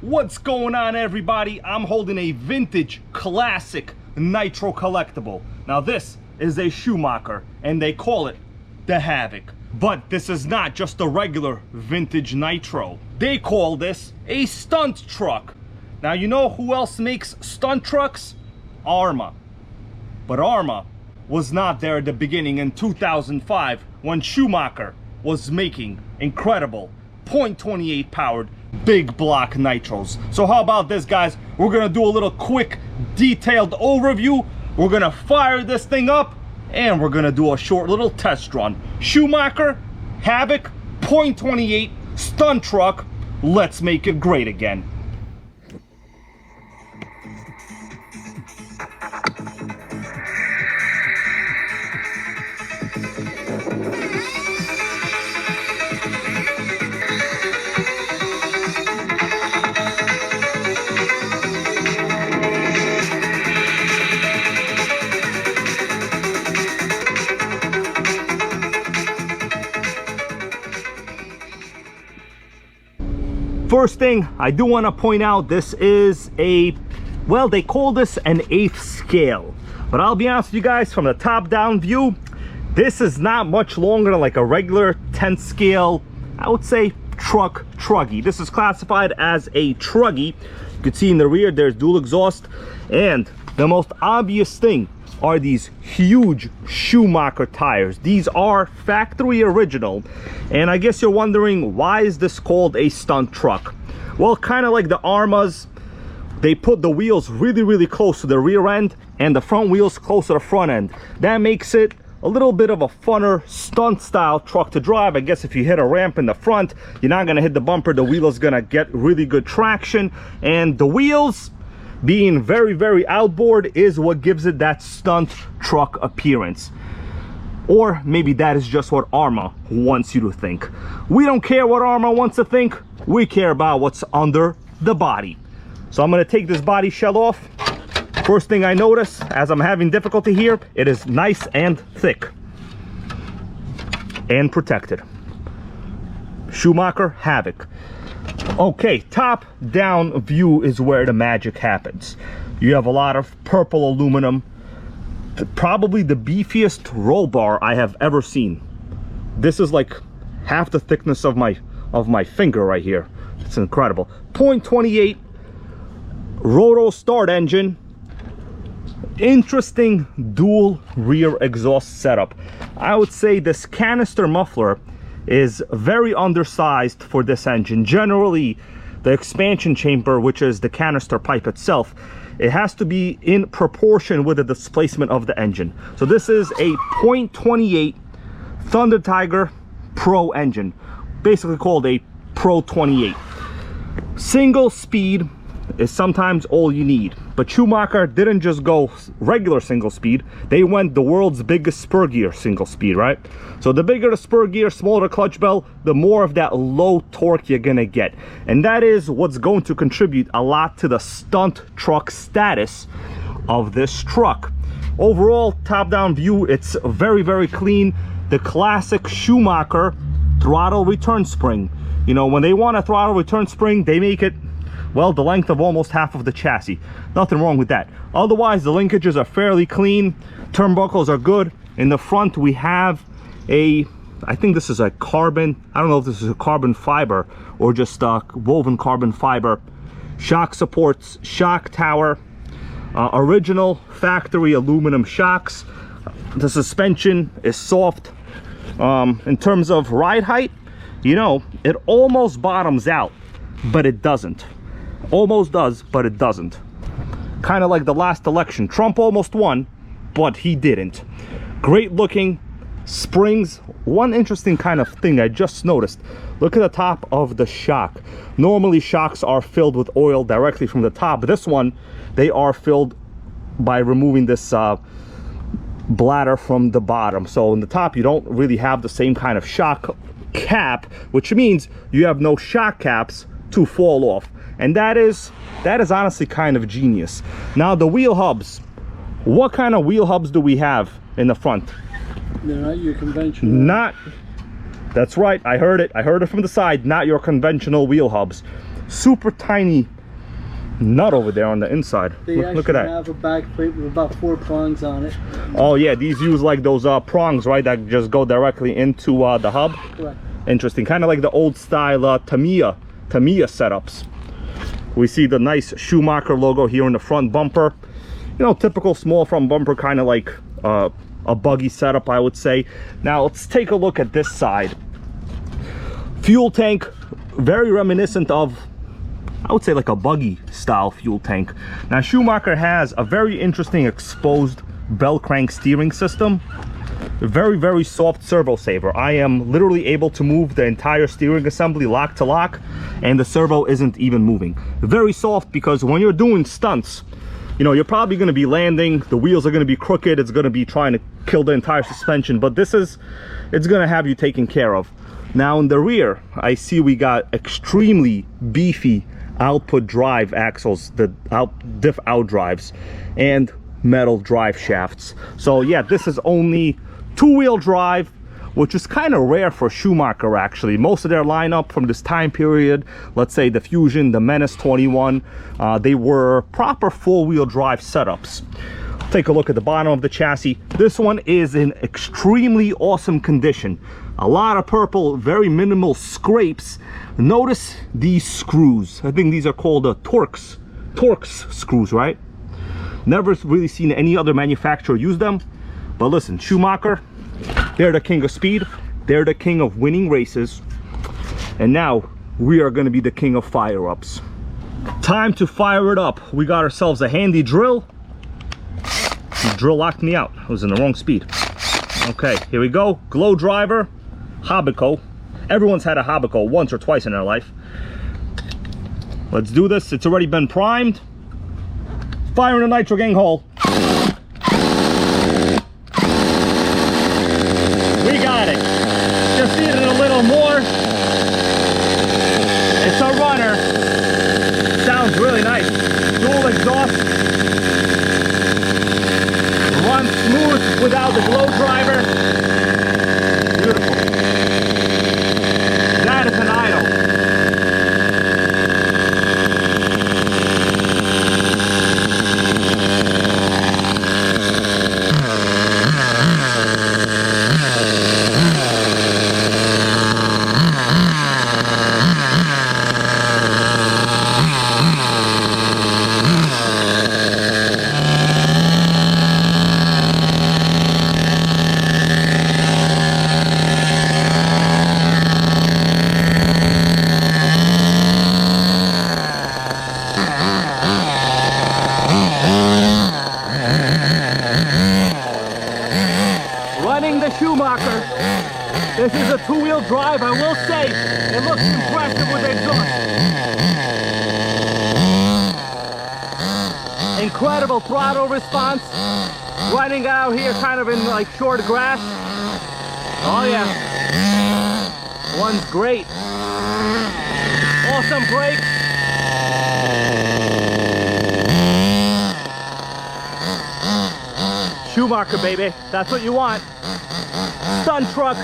What's going on, everybody? I'm holding a vintage classic Nitro collectible. Now this is a Schumacher and they call it the Havoc. But this is not just a regular vintage Nitro. They call this a stunt truck. Now you know who else makes stunt trucks? ARRMA. But ARRMA was not there at the beginning in 2005 when Schumacher was making incredible .28 powered big block nitros. So how about this, guys? We're gonna do a little quick detailed overview. We're gonna fire this thing up and we're gonna do a short little test run. Schumacher Havoc .28 stunt truck. Let's make it great again. First thing I do want to point out, this is a, well, they call this an 8th scale, but I'll be honest with you guys, from the top down view, this is not much longer than like a regular 10th scale, I would say truggy. This is classified as a truggy. You can see in the rear there's dual exhaust, and the most obvious thing are these huge Schumacher tires. These are factory original, and I guess you're wondering, why is this called a stunt truck? Well, kind of like the ARRMAs, they put the wheels really close to the rear end and the front wheels close to the front end. That makes it a little bit of a funner stunt style truck to drive. I guess if you hit a ramp in the front, you're not gonna hit the bumper. The wheel is gonna get really good traction, and the wheels being very outboard is what gives it that stunt truck appearance. Or maybe that is just what ARRMA wants you to think. We don't care what ARRMA wants to think. We care about what's under the body. So I'm going to take this body shell off. First thing I notice as I'm having difficulty here, it is nice and thick and protected. Schumacher Havoc. Okay, top down view is where the magic happens. You have a lot of purple aluminum, probably the beefiest roll bar I have ever seen. This is like half the thickness of my finger right here. It's incredible. .28 roto start engine. Interesting dual rear exhaust setup. I would say this canister muffler is very undersized for this engine. Generally, the expansion chamber, which is the canister pipe itself, it has to be in proportion with the displacement of the engine. So this is a .28 Thunder Tiger Pro engine, basically called a Pro 28. Single speed is sometimes all you need, but Schumacher didn't just go regular single speed. They went the world's biggest spur gear single speed, right? So the bigger the spur gear, smaller the clutch bell, the more of that low torque you're gonna get, and that is what's going to contribute a lot to the stunt truck status of this truck. Overall, top down view, it's very clean. The classic Schumacher throttle return spring. You know, when they want a throttle return spring, they make it, well, the length of almost half of the chassis. Nothing wrong with that. Otherwise, the linkages are fairly clean. Turnbuckles are good. In the front, we have a, I think this is a carbon, I don't know if this is a carbon fiber or just woven carbon fiber. Shock supports, shock tower, original factory aluminum shocks. The suspension is soft. In terms of ride height, you know, it almost bottoms out, but it doesn't. Almost does, but it doesn't. Kind of like the last election. Trump almost won, but he didn't. Great looking springs. One interesting kind of thing I just noticed. Look at the top of the shock. Normally shocks are filled with oil directly from the top. This one, they are filled by removing this bladder from the bottom. So in the top, you don't really have the same kind of shock cap, which means you have no shock caps to fall off. And that is honestly kind of genius. Now the wheel hubs. What kind of wheel hubs do we have in the front? They're not your conventional. Not, that's right, I heard it from the side, not your conventional wheel hubs. super tiny nut over there on the inside. Look at that. They have a back plate with about 4 prongs on it. Oh yeah, these use like those prongs, right, that just go directly into the hub. Correct. Interesting, kind of like the old style Tamiya setups. We see the nice Schumacher logo here in the front bumper. You know, typical small front bumper, kind of like a buggy setup, I would say. Now let's take a look at this side. Fuel tank, very reminiscent of, I would say, like a buggy style fuel tank. Now Schumacher has a very interesting exposed bell crank steering system. Very, very soft servo saver. I am literally able to move the entire steering assembly lock to lock, and the servo isn't even moving. Very soft, because when you're doing stunts, you know, you're probably going to be landing, the wheels are going to be crooked, it's going to be trying to kill the entire suspension, but it's going to have you taken care of. Now in the rear, I see we got extremely beefy output drive axles, the diff out drives, and metal drive shafts. So yeah, this is only 2-wheel drive, which is kind of rare for Schumacher actually. Most of their lineup from this time period, let's say the Fusion, the Menace 21, they were proper 4-wheel drive setups. Take a look at the bottom of the chassis. This one is in extremely awesome condition. A lot of purple, very minimal scrapes. Notice these screws. I think these are called Torx screws, right? Never really seen any other manufacturer use them. But listen, Schumacher, they're the king of speed. They're the king of winning races. And now we are going to be the king of fire-ups. Time to fire it up. We got ourselves a handy drill. The drill locked me out. I was in the wrong speed. Okay, here we go. Glow driver, Havoc. Everyone's had a Havoc once or twice in their life. Let's do this. It's already been primed. Fire in the nitro gang hole. We got it. Just need it a little more. It's a runner. Sounds really nice. Dual exhaust. Runs smooth without the glow driver. Beautiful. That is an idol. Running the Schumacher. This is a 2-wheel drive. I will say it looks impressive with exhaust. Incredible throttle response. Running out here kind of in like short grass. Oh yeah. One's great. Awesome brakes. Schumacher, baby. That's what you want. Stunt truck.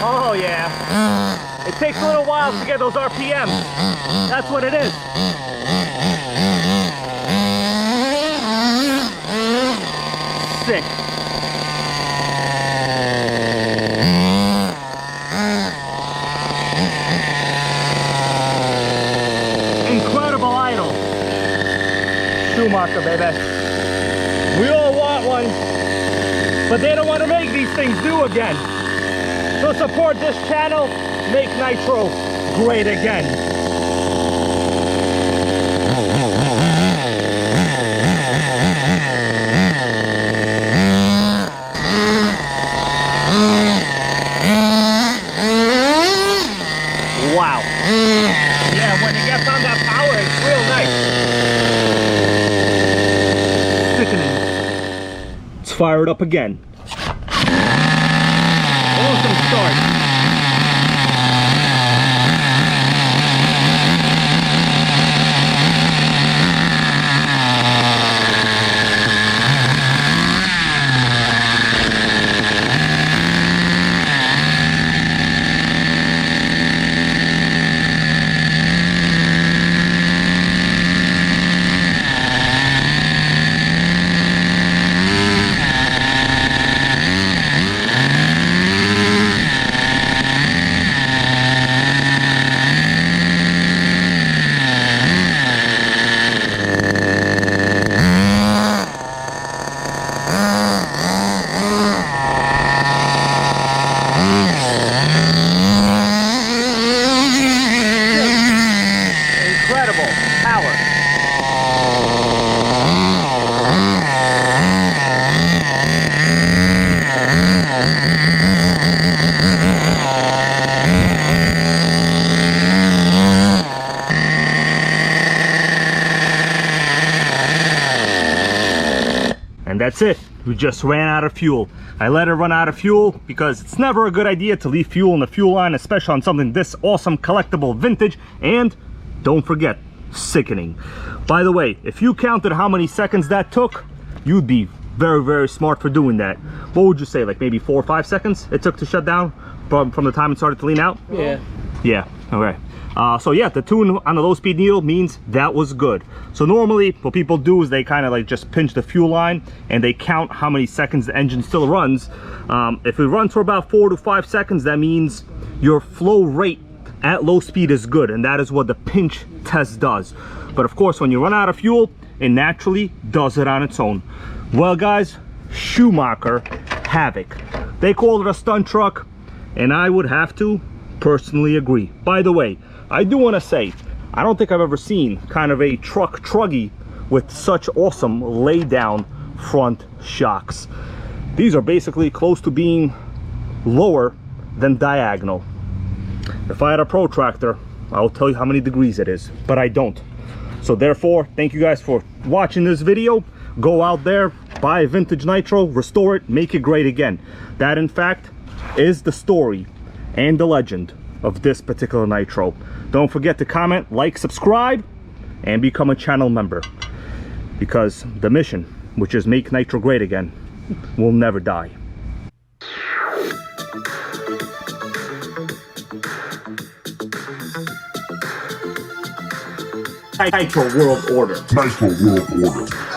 Oh yeah. It takes a little while to get those RPMs. That's what it is. Sick. Incredible idol. Schumacher, baby. We all want one, but they don't want to make these things new again. So support this channel, make Nitro great again. Wow. Yeah, when it gets on that power, it's real nice. Sickening. Let's fire it up again. Awesome start. and that's it. We just ran out of fuel. I let it run out of fuel because it's never a good idea to leave fuel in the fuel line, especially on something this awesome, collectible, vintage, and don't forget, sickening. By the way, if you counted how many seconds that took, you'd be very, very smart for doing that. What would you say, like maybe 4 or 5 seconds it took to shut down from the time it started to lean out? Yeah. Yeah, okay. So yeah, the tune on the low speed needle means that was good. So normally what people do is they kind of like just pinch the fuel line and they count how many seconds the engine still runs. If it runs for about 4 to 5 seconds, that means your flow rate at low speed is good, and that is what the pinch test does. But of course, when you run out of fuel, it naturally does it on its own. Well guys, Schumacher Havoc. They call it a stunt truck, and I would have to personally agree. By the way, I do want to say, I don't think I've ever seen kind of a truck truggy with such awesome lay down front shocks. These are basically close to being lower than diagonal. If I had a protractor, I'll tell you how many degrees it is, but I don't. So therefore, thank you guys for watching this video. Go out there, buy a vintage Nitro, restore it, make it great again. That in fact is the story and the legend of this particular Nitro. Don't forget to comment, like, subscribe, and become a channel member, because the mission, which is make Nitro great again, will never die. Nitro World Order. Nitro World Order.